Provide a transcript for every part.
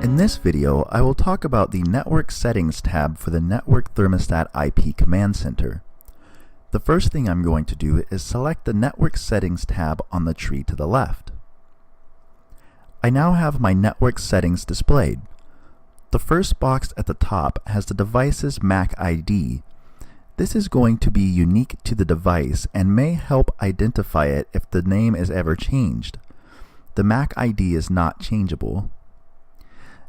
In this video, I will talk about the Network Settings tab for the Network Thermostat IP Command Center. The first thing I'm going to do is select the Network Settings tab on the tree to the left. I now have my network settings displayed. The first box at the top has the device's MAC ID. This is going to be unique to the device and may help identify it if the name is ever changed. The MAC ID is not changeable.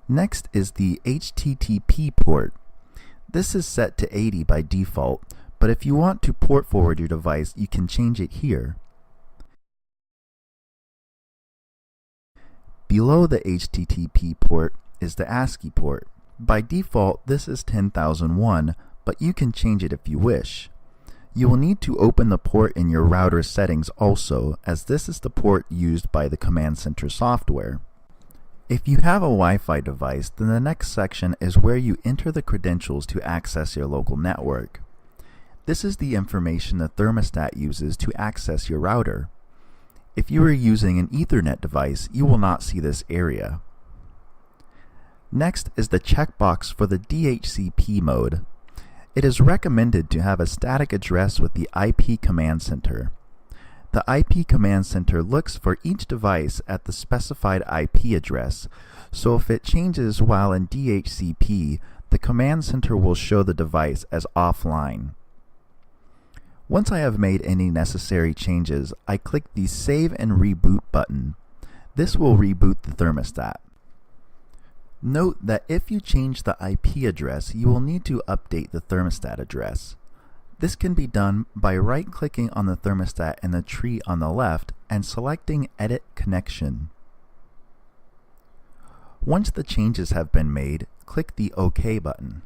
Next is the HTTP port. This is set to 80 by default, but if you want to port forward your device, you can change it here. Below the HTTP port is the ASCII port. By default, this is 10,001, but you can change it if you wish. You will need to open the port in your router settings also, as this is the port used by the Command Center software. If you have a Wi-Fi device, then the next section is where you enter the credentials to access your local network. This is the information the thermostat uses to access your router. If you are using an Ethernet device, you will not see this area. Next is the checkbox for the DHCP mode. It is recommended to have a static address with the IP Command Center. The IP Command Center looks for each device at the specified IP address, so if it changes while in DHCP, the Command Center will show the device as offline. Once I have made any necessary changes, I click the Save and Reboot button. This will reboot the thermostat. Note that if you change the IP address, you will need to update the thermostat address. This can be done by right-clicking on the thermostat in the tree on the left and selecting Edit Connection. Once the changes have been made, click the OK button.